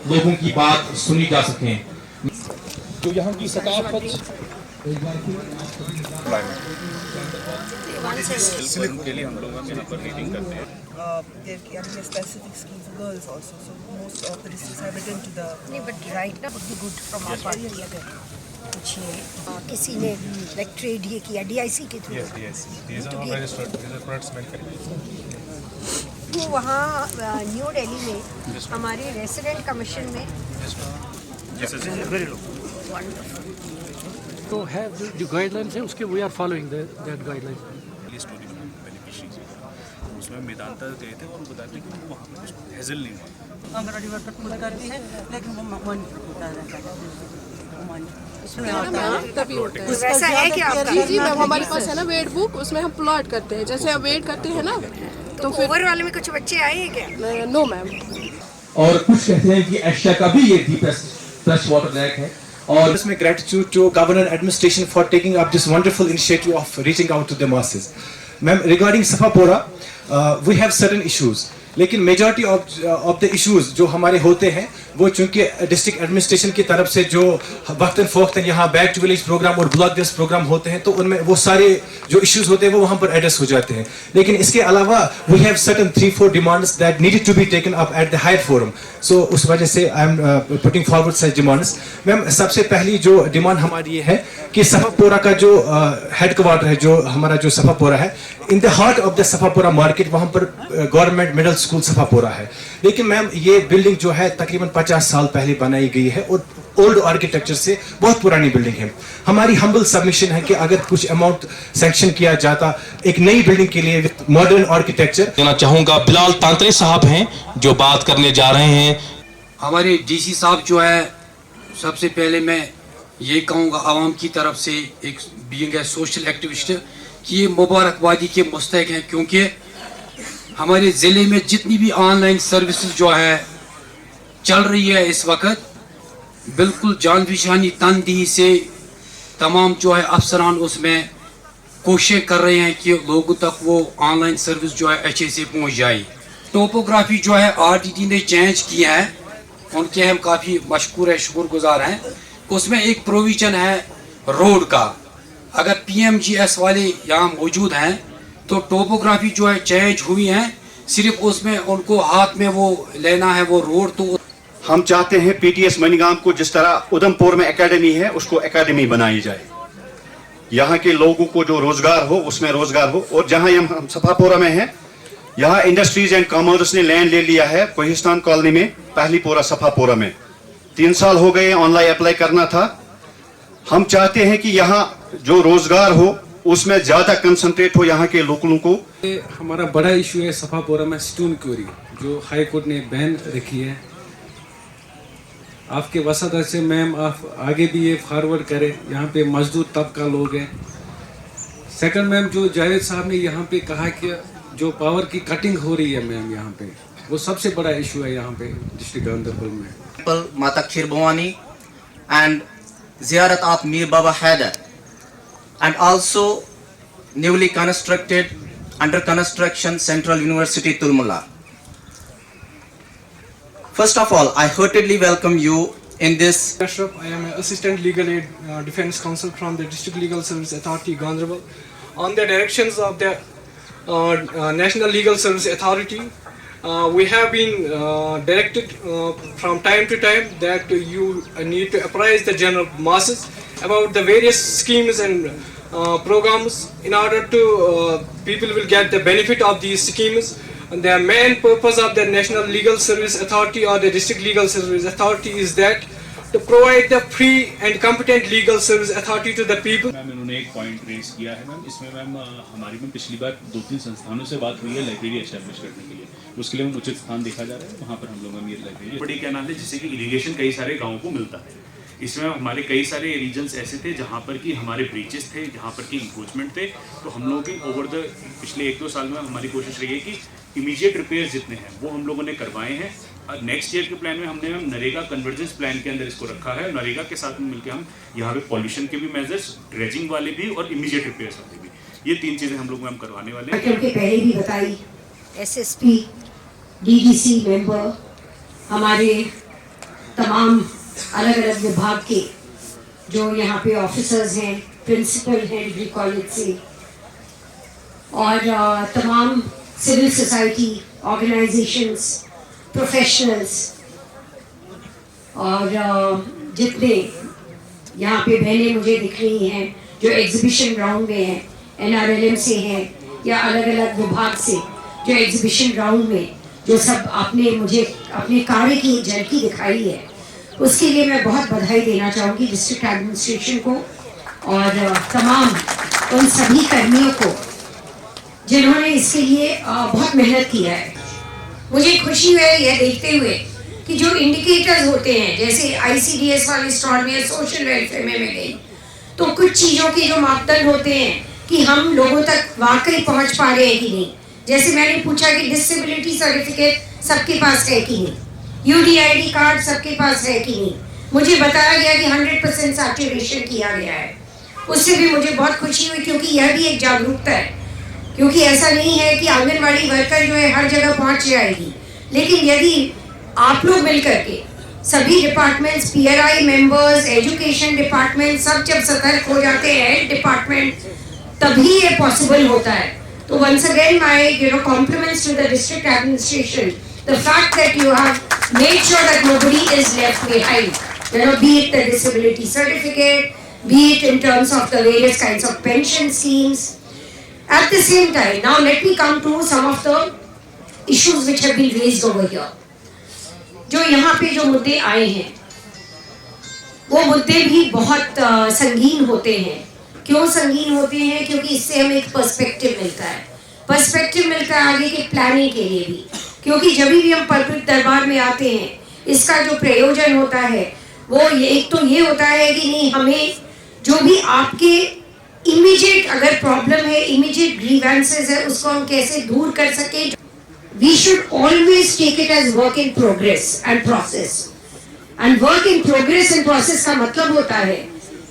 लोगों की बात सुनी जा सके। जो यहाँ की सकाफत के लिए हम लोग यहाँ पर मीटिंग करते हैं। There can be a specific scheme for girls also. So most of the districts have written to the. नहीं बट राइट ना would be good from our part अगर कुछ किसी ने लाइक ट्रेड ये किया DIC के थ्रू तो वहाँ न्यू दिल्ली में हमारे रेसिडेंट कमीशन में तो है जो गाइडलाइंस है उसके we are following that guidelines. उसमें मेदांता गए थे और बताते कि वहाँ पे कुछ हेजल नहीं हुआ। आंगनवाड़ी वर्कर पूरा करती है लेकिन वो मन होता तभी होता है। वैसा है क्या आपका? जी हमारे पास है ना वेट बुक, उसमें हम प्लॉट करते हैं, जैसे हम वेट करते हैं ना तो फिर ओवर वाले में कुछ बच्चे आए हैं क्या? No ma'am. और कुछ कहते हैं कि एशिया का भी ये डीपेस्ट फ्रेश वाटर लैक है। और इसमें gratitude to governor administration for taking up this wonderful initiative of reaching out to the masses. Ma'am, regarding Safapora, we have certain issues. लेकिन मेजॉरिटी ऑफ द इश्यूज जो हमारे होते हैं वो चूंकि डिस्ट्रिक्ट एडमिनिस्ट्रेशन की तरफ से जो वक्तन फ़वक्तन यहाँ बैक टू विलेज प्रोग्राम और ब्लॉक बेस्ड प्रोग्राम होते हैं तो उनमें वो सारे जो इश्यूज होते हैं वो वहाँ पर एड्रेस हो जाते हैं। लेकिन इसके अलावा we have certain 3-4 demands that needed to be taken up at the higher forum. So उस वजह से I am putting forward such demands. Ma'am, सबसे पहली जो डिमांड हमारी ये है कि सफापोरा का जो हेडक्वार्टर है, जो हमारा जो सफापोरा है, in the heart of the Safapora market, वहाँ पर गवर्नमेंट मिडिल स्कूल सफापोरा है। लेकिन मैम ये बिल्डिंग जो है तकरीबन 50 साल पहले बनाई गई है और ओल्ड आर्किटेक्चर से बहुत पुरानी बिल्डिंग है। हमारी हम्बल सबमिशन है कि अगर कुछ अमाउंट सैंक्शन किया जाता एक नई बिल्डिंग के लिए विद मॉडर्न आर्किटेक्चर। देना चाहूंगा बिलाल तांत्रे साहब हैं जो बात करने जा रहे हैं। हमारे DC साहब जो है, सबसे पहले मैं ये कहूँगा आवाम की तरफ से एक बीइंग ए सोशल एक्टिविस्ट कि ये मुबारकबादी के मुस्तहक हैं, क्योंकि हमारे ज़िले में जितनी भी ऑनलाइन सर्विसेज जो है चल रही है इस वक्त, बिल्कुल जान पहचानी तनदीही से तमाम जो है अफसरान उसमें कोशिश कर रहे हैं कि लोगों तक वो ऑनलाइन सर्विस जो है अच्छे से पहुंच जाए। टोपोग्राफी जो है RTT ने चेंज किया है, उनके हम काफ़ी मशकूर है, शुक्रगुजार हैं। उसमें एक प्रोविजन है रोड का, अगर PMGS वाले यहाँ मौजूद हैं तो टोपोग्राफी जो है चेंज हुई है, सिर्फ उसमें उनको हाथ में वो लेना है वो रोड। तो हम चाहते हैं PTS मनीगाम को जिस तरह उधमपुर में एकेडमी है उसको एकेडमी बनाई जाए, यहाँ के लोगों को जो रोजगार हो उसमें रोजगार हो। और जहाँ हम सफापोरा में हैं, यहाँ इंडस्ट्रीज एंड कॉमर्स ने लैंड ले लिया है कोहिस्तान कॉलोनी में, पहलीपोरा सफापोरा में। 3 साल हो गए, ऑनलाइन अप्लाई करना था। हम चाहते हैं कि यहाँ जो रोजगार हो उसमें ज्यादा कंसंट्रेट हो यहाँ के लोगों को। हमारा बड़ा इशू है सफापोरा में स्टोन क्वेरी, जो हाई कोर्ट ने बैन रखी है। आपके वसादत से मैम आप आगे भी ये फॉरवर्ड करें, यहाँ पे मजदूर तबका लोग हैं। सेकंड मैम, जो जावेद साहब ने यहाँ पे कहा कि जो पावर की कटिंग हो रही है मैम, यहाँ पे वो सबसे बड़ा इशू है यहाँ पे डिस्ट्रिक्ट गांधरबल में। Mata Kheer Bhawani and ziyarat of Mir Baba Haider and also newly constructed under construction Central University Tulmula. First of all, I heartily welcome you in this. Ashraf, I am an assistant legal aid defense counsel from the District Legal Service Authority Gaundrabal. On the directions of the National Legal Service Authority, we have been directed from time to time that you need to apprise the general masses about the various schemes and programs in order to people will get the benefit of these schemes. And the main purpose of the National Legal Service Authority or the District Legal Service Authority is that to provide the free and competent legal service authority to the people. Ma'am, इन्होंने एक point raise किया है ma'am, इसमें ma'am हमारी में पिछली बार 2-3 संस्थानों से बात हुई है लाइब्रेरी एस्टैब्लिश करने के लिए। उसके लिए उचित स्थान देखा जा रहा है, वहाँ पर हम लोग ये लाइब्रेरी बड़ी क्या नाम है, जिससे कि इरिगेशन कई सारे गाँवों को मिलता है। इसमें हमारे कई सारे रीजन्स ऐसे थे जहाँ पर कि हमारे ब्रीचेस थे, जहाँ पर कि इंक्रोचमेंट थे। तो हम लोगों की ओवर द पिछले 1-2 साल में हमारी कोशिश रही है कि इमीडिएट रिपेयर जितने हैं वो हम लोगों ने करवाए हैं। और नेक्स्ट ईयर के प्लान में हमने नरेगा कन्वर्जेंस प्लान के अंदर इसको रखा है। नरेगा के साथ में मिलकर हम यहाँ पे पॉल्यूशन के भी मेजर्स, ड्रेजिंग वाले भी और इमीडिएट रिपेयर्स वाले भी, ये 3 चीज़ें हम लोग मैम करवाने वाले हैं। क्योंकि पहले भी बताई SSP, DDC मेंबर, हमारे तमाम अलग अलग विभाग के जो यहाँ पे ऑफिसर्स हैं, प्रिंसिपल हैं डिग्री कॉलेज से, और तमाम सिविल सोसाइटी ऑर्गेनाइजेशंस, प्रोफेशनल्स, और जितने यहाँ पे बहनें मुझे दिख रही हैं जो एग्जीबिशन ग्राउंड में हैं, NRLM से हैं या अलग अलग विभाग से जो एग्जीबिशन ग्राउंड में जो सब आपने मुझे अपने कार्य की झलकी दिखाई है, उसके लिए मैं बहुत बधाई देना चाहूँगी डिस्ट्रिक्ट एडमिनिस्ट्रेशन को और तमाम उन सभी कर्मियों को जिन्होंने इसके लिए बहुत मेहनत किया है। मुझे खुशी है यह देखते हुए कि जो इंडिकेटर्स होते हैं, जैसे ICDS वाले स्टॉल में, सोशल वेलफेयर में मैं गई, तो कुछ चीज़ों के जो मापदंड होते हैं कि हम लोगों तक वाकई पहुंच पा रहे हैं कि नहीं। जैसे मैंने पूछा कि डिसेबिलिटी सर्टिफिकेट सबके पास है कि नहीं, UDID कार्ड सबके पास है कि नहीं, मुझे बताया गया कि 100% सैचुरेशन किया गया है। उससे भी मुझे बहुत खुशी हुई, क्योंकि यह भी एक जागरूकता है। क्योंकि ऐसा नहीं है कि आंगनवाड़ी वर्कर जो है हर जगह पहुंच जाएगी, लेकिन यदि आप लोग मिल करके सभी departments, PRI members, education department सब जब सतर्क हो जाते हैं डिपार्टमेंट, तभी ये पॉसिबल होता है। तो once again my compliments to the district administration, the fact that you have made sure that nobody is left behind, be it the disability certificate, be it in terms of the various kinds of pension schemes. At the same time, now let me come to some of the issues which have been raised over here. जो यहाँ पे जो मुद्दे आए हैं वो मुद्दे भी बहुत संगीन होते हैं। क्यों संगीन होते हैं? क्योंकि इससे हमें एक पर्सपेक्टिव मिलता है, आगे के प्लानिंग के लिए भी। क्योंकि जब भी हम पब्लिक दरबार में आते हैं, इसका जो प्रयोजन होता है वो एक तो ये होता है कि नहीं, हमें जो भी आपके इमीडिएट अगर प्रॉब्लम है, इमीडिएट ग्रीवेंसेस है, उसको हम कैसे दूर कर सकें। We should always take it as work in progress and process. And work in progress and process का मतलब होता है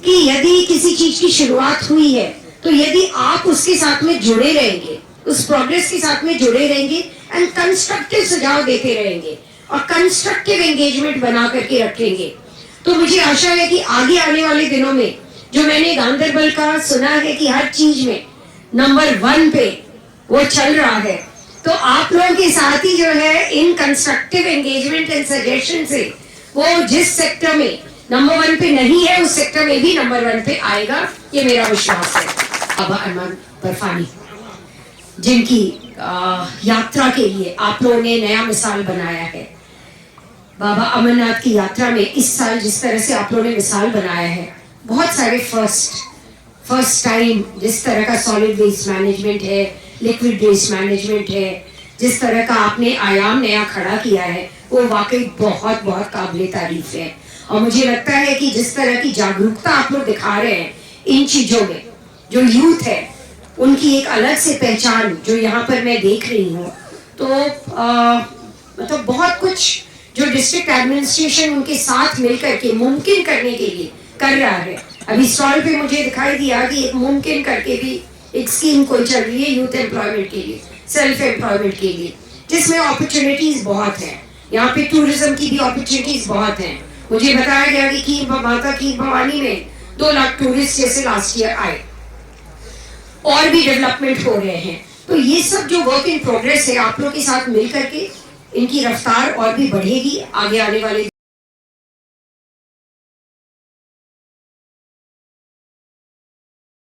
कि यदि किसी चीज की शुरुआत हुई है, तो यदि आप उसके साथ में जुड़े रहेंगे, उस प्रोग्रेस के साथ में जुड़े रहेंगे एंड कंस्ट्रक्टिव सुझाव देते रहेंगे और कंस्ट्रक्टिव एंगेजमेंट बना करके रखेंगे, तो मुझे आशा है कि आगे आने वाले दिनों में जो मैंने गांधरबल का सुना है कि हर चीज में नंबर 1 पे वो चल रहा है, तो आप लोगों के साथ ही जो है इन कंस्ट्रक्टिव एंगेजमेंट एंड सजेशन से वो जिस सेक्टर में नंबर 1 पे नहीं है, उस सेक्टर में भी नंबर 1 पे आएगा, ये मेरा विश्वास है। बाबा अमन बर्फानी जिनकी यात्रा के लिए आप लोगों ने नया मिसाल बनाया है, बाबा अमरनाथ की यात्रा में इस साल जिस तरह से आप लोगों ने मिसाल बनाया है, बहुत सारे फर्स्ट टाइम जिस तरह का सॉलिड वेस्ट मैनेजमेंट है, लिक्विड वेस्ट मैनेजमेंट है, जिस तरह का आपने आयाम नया खड़ा किया है, वो वाकई बहुत बहुत काबिले तारीफ है। और मुझे लगता है कि जिस तरह की जागरूकता आप लोग दिखा रहे हैं इन चीजों में, जो यूथ है उनकी एक अलग से पहचान जो यहाँ पर मैं देख रही हूँ, तो मतलब बहुत कुछ जो डिस्ट्रिक्ट एडमिनिस्ट्रेशन उनके साथ मिलकर के मुमकिन करने के लिए कर रहा है। अभी स्टॉल पे मुझे दिखाई दिया कि एक मुमकिन करके भी एक स्कीम कोई चल रही है यूथ एम्प्लॉयमेंट के लिए, सेल्फ एम्प्लॉयमेंट के लिए, जिसमें अपॉर्चुनिटीज बहुत हैं। यहाँ पे टूरिज्म की भी अपॉर्चुनिटीज बहुत हैं। मुझे बताया गया कि माता खीर भवानी में 2 लाख टूरिस्ट जैसे लास्ट ईयर आए, और भी डेवलपमेंट हो रहे हैं। तो ये सब जो वर्क इन प्रोग्रेस है, आप लोग के साथ मिलकर के इनकी रफ्तार और भी बढ़ेगी आगे आने वाले